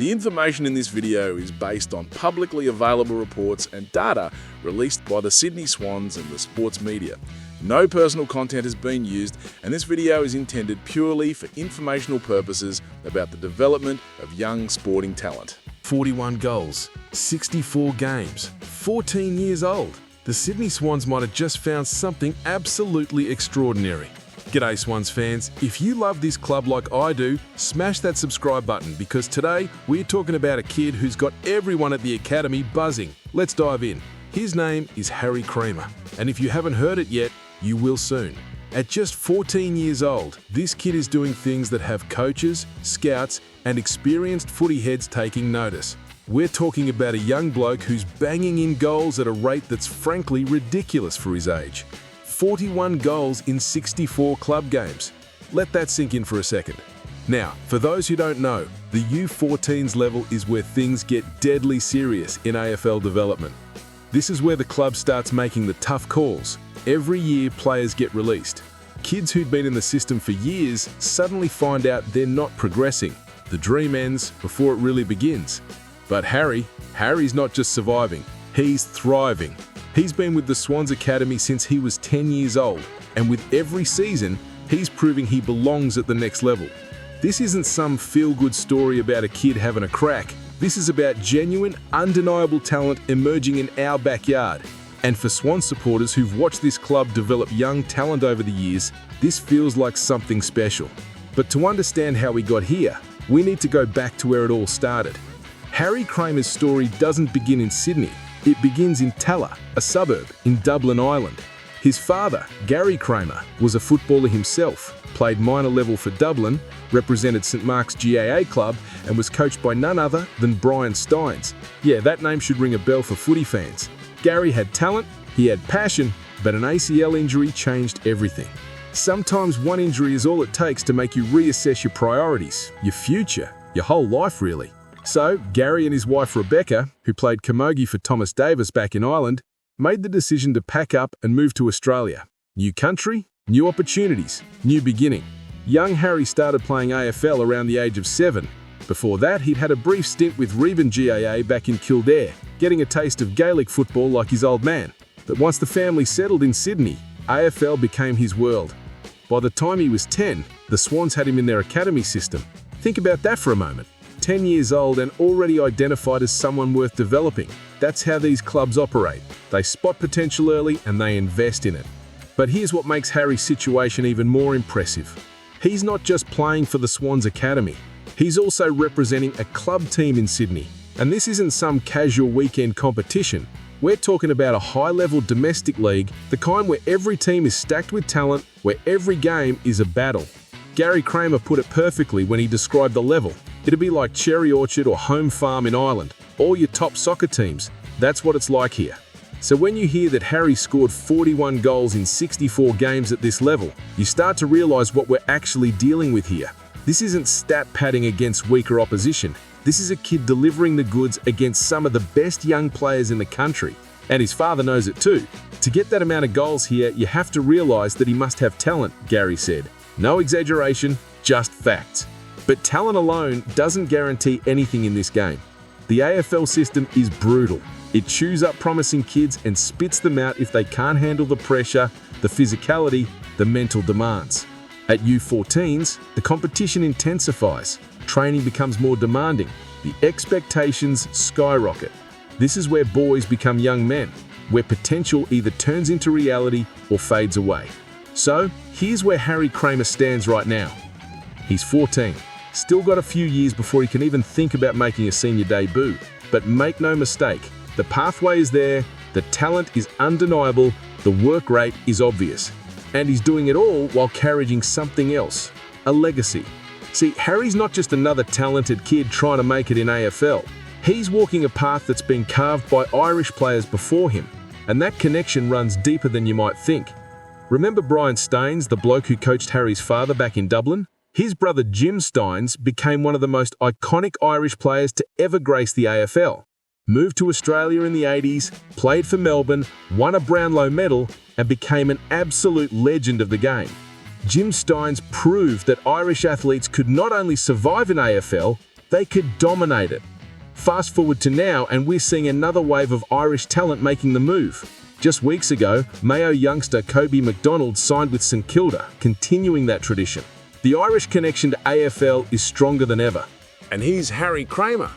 The information in this video is based on publicly available reports and data released by the Sydney Swans and the sports media. No personal content has been used, and this video is intended purely for informational purposes about the development of young sporting talent. 41 goals, 64 games, 14 years old. The Sydney Swans might have just found something absolutely extraordinary. G'day Swans fans, if you love this club like I do, smash that subscribe button because today we're talking about a kid who's got everyone at the academy buzzing. Let's dive in. His name is Harry Creamer, and if you haven't heard it yet, you will soon. At just 14 years old, this kid is doing things that have coaches, scouts, and experienced footy heads taking notice. We're talking about a young bloke who's banging in goals at a rate that's frankly ridiculous for his age. 41 goals in 64 club games. Let that sink in for a second. Now, for those who don't know, the U14s level is where things get deadly serious in AFL development. This is where the club starts making the tough calls. Every year, players get released. Kids who'd been in the system for years suddenly find out they're not progressing. The dream ends before it really begins. But Harry's not just surviving, he's thriving. He's been with the Swans Academy since he was 10 years old, and with every season, he's proving he belongs at the next level. This isn't some feel-good story about a kid having a crack. This is about genuine, undeniable talent emerging in our backyard. And for Swan supporters who've watched this club develop young talent over the years, this feels like something special. But to understand how we got here, we need to go back to where it all started. Harry Creamer's story doesn't begin in Sydney. It begins in Talla, a suburb in Dublin, Ireland. His father, Gary Creamer, was a footballer himself, played minor level for Dublin, represented St Mark's GAA club, and was coached by none other than Brian Stynes. Yeah, that name should ring a bell for footy fans. Gary had talent, he had passion, but an ACL injury changed everything. Sometimes one injury is all it takes to make you reassess your priorities, your future, your whole life really. So, Gary and his wife Rebecca, who played camogie for Thomas Davis back in Ireland, made the decision to pack up and move to Australia. New country, new opportunities, new beginning. Young Harry started playing AFL around the age of 7. Before that, he'd had a brief stint with Reuben GAA back in Kildare, getting a taste of Gaelic football like his old man. But once the family settled in Sydney, AFL became his world. By the time he was 10, the Swans had him in their academy system. Think about that for a moment. 10 years old and already identified as someone worth developing. That's how these clubs operate. They spot potential early and they invest in it. But here's what makes Harry's situation even more impressive. He's not just playing for the Swans Academy. He's also representing a club team in Sydney. And this isn't some casual weekend competition. We're talking about a high-level domestic league, the kind where every team is stacked with talent, where every game is a battle. Gary Creamer put it perfectly when he described the level. It'd be like Cherry Orchard or Home Farm in Ireland, all your top soccer teams. That's what it's like here. So when you hear that Harry scored 41 goals in 64 games at this level, you start to realise what we're actually dealing with here. This isn't stat padding against weaker opposition. This is a kid delivering the goods against some of the best young players in the country. And his father knows it too. To get that amount of goals here, you have to realise that he must have talent, Gary said. No exaggeration, just facts. But talent alone doesn't guarantee anything in this game. The AFL system is brutal. It chews up promising kids and spits them out if they can't handle the pressure, the physicality, the mental demands. At U14s, the competition intensifies. Training becomes more demanding. The expectations skyrocket. This is where boys become young men, where potential either turns into reality or fades away. So, here's where Harry Creamer stands right now. He's 14. Still got a few years before he can even think about making a senior debut. But make no mistake, the pathway is there, the talent is undeniable, the work rate is obvious. And he's doing it all while carrying something else, a legacy. See, Harry's not just another talented kid trying to make it in AFL. He's walking a path that's been carved by Irish players before him, and that connection runs deeper than you might think. Remember Brian Stynes, the bloke who coached Harry's father back in Dublin? His brother Jim Stynes became one of the most iconic Irish players to ever grace the AFL. Moved to Australia in the 80s, played for Melbourne, won a Brownlow medal, and became an absolute legend of the game. Jim Stynes proved that Irish athletes could not only survive in AFL, They could dominate it. Fast forward to now, and we're seeing another wave of Irish talent making the move. Just weeks ago, Mayo youngster Kobe McDonald signed with St Kilda, continuing that tradition. The Irish connection to AFL is stronger than ever. And here's Harry Kramer,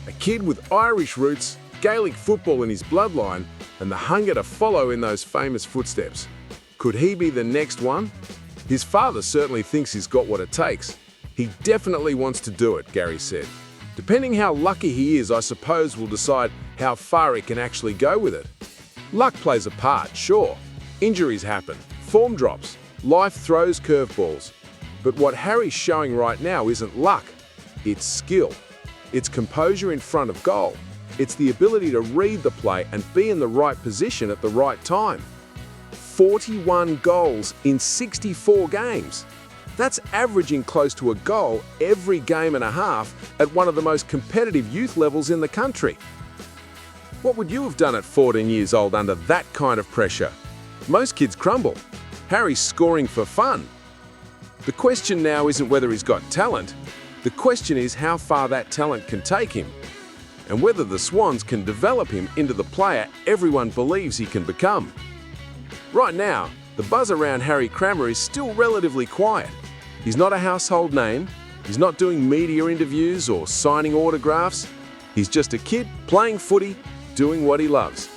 a kid with Irish roots, Gaelic football in his bloodline, and the hunger to follow in those famous footsteps. Could he be the next one? His father certainly thinks he's got what it takes. He definitely wants to do it, Gary said. Depending how lucky he is, I suppose we'll decide how far he can actually go with it. Luck plays a part, sure. Injuries happen, form drops, life throws curveballs. But what Harry's showing right now isn't luck, it's skill. It's composure in front of goal. It's the ability to read the play and be in the right position at the right time. 41 goals in 64 games. That's averaging close to a goal every game and a half at one of the most competitive youth levels in the country. What would you have done at 14 years old under that kind of pressure? Most kids crumble. Harry's scoring for fun. The question now isn't whether he's got talent. The question is how far that talent can take him, and whether the Swans can develop him into the player everyone believes he can become. Right now, the buzz around Harry Kramer is still relatively quiet. He's not a household name. He's not doing media interviews or signing autographs. He's just a kid playing footy, doing what he loves.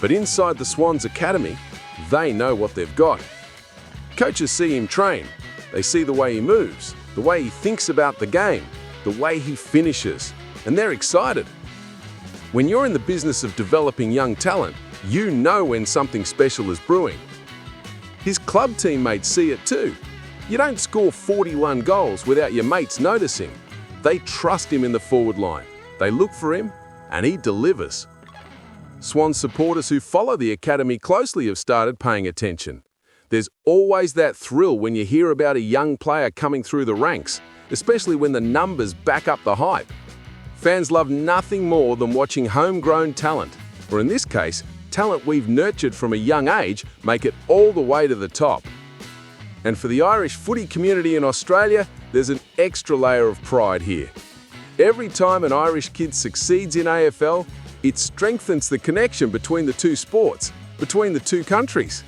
But inside the Swans Academy, they know what they've got. Coaches see him train. They see the way he moves, the way he thinks about the game, the way he finishes, and they're excited. When you're in the business of developing young talent, you know when something special is brewing. His club teammates see it too. You don't score 41 goals without your mates noticing. They trust him in the forward line. They look for him, and he delivers. Swans supporters who follow the academy closely have started paying attention. There's always that thrill when you hear about a young player coming through the ranks, especially when the numbers back up the hype. Fans love nothing more than watching homegrown talent, or in this case, talent we've nurtured from a young age, make it all the way to the top. And for the Irish footy community in Australia, there's an extra layer of pride here. Every time an Irish kid succeeds in AFL, it strengthens the connection between the two sports, between the two countries.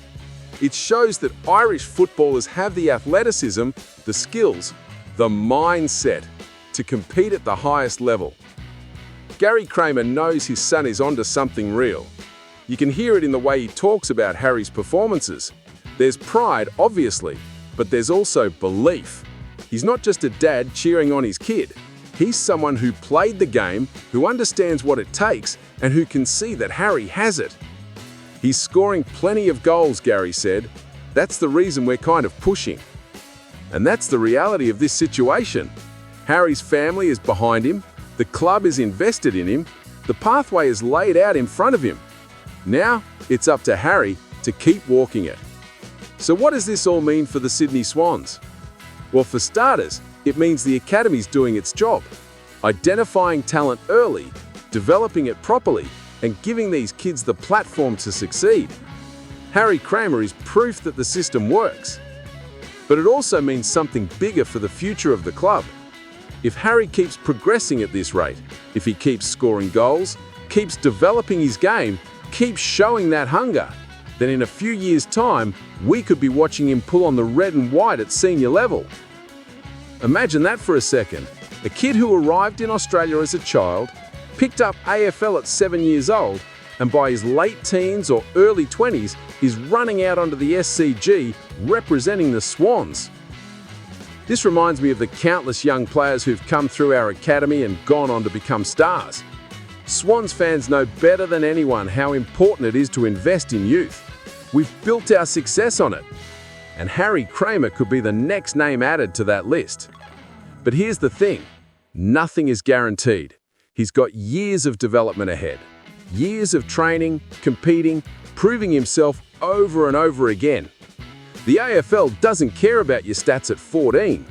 It shows that Irish footballers have the athleticism, the skills, the mindset to compete at the highest level. Gary Kramer knows his son is onto something real. You can hear it in the way he talks about Harry's performances. There's pride, obviously, but there's also belief. He's not just a dad cheering on his kid. He's someone who played the game, who understands what it takes, and who can see that Harry has it. He's scoring plenty of goals, Gary said. That's the reason we're kind of pushing. And that's the reality of this situation. Harry's family is behind him, the club is invested in him, the pathway is laid out in front of him. Now, it's up to Harry to keep walking it. So what does this all mean for the Sydney Swans? Well, for starters, it means the academy's doing its job, identifying talent early, developing it properly, and giving these kids the platform to succeed. Harry Kramer is proof that the system works. But it also means something bigger for the future of the club. If Harry keeps progressing at this rate, if he keeps scoring goals, keeps developing his game, keeps showing that hunger, then in a few years' time, we could be watching him pull on the red and white at senior level. Imagine that for a second. A kid who arrived in Australia as a child, picked up AFL at 7 years old, and by his late teens or early 20s is running out onto the SCG representing the Swans. This reminds me of the countless young players who've come through our academy and gone on to become stars. Swans fans know better than anyone how important it is to invest in youth. We've built our success on it. And Harry Kramer could be the next name added to that list. But here's the thing, nothing is guaranteed. He's got years of development ahead, years of training, competing, proving himself over and over again. The AFL doesn't care about your stats at 14.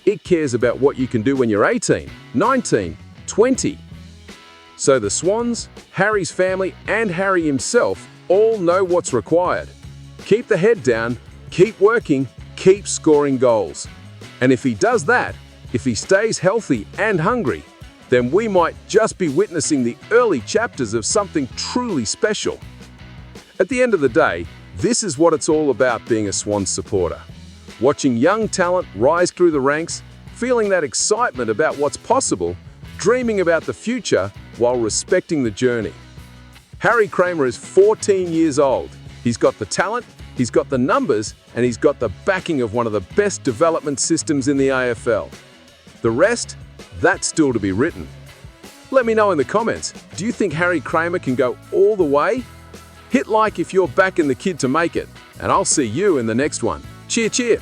It cares about what you can do when you're 18, 19, 20. So the Swans, Harry's family, and Harry himself all know what's required. Keep the head down, keep working, keep scoring goals. And if he does that, if he stays healthy and hungry, then we might just be witnessing the early chapters of something truly special. At the end of the day, this is what it's all about being a Swans supporter. Watching young talent rise through the ranks, feeling that excitement about what's possible, dreaming about the future while respecting the journey. Harry Kramer is 14 years old. He's got the talent, he's got the numbers, and he's got the backing of one of the best development systems in the AFL. The rest? That's still to be written. Let me know in the comments, do you think Harry Kramer can go all the way? Hit like if you're backing the kid to make it, and I'll see you in the next one. Cheer, cheer!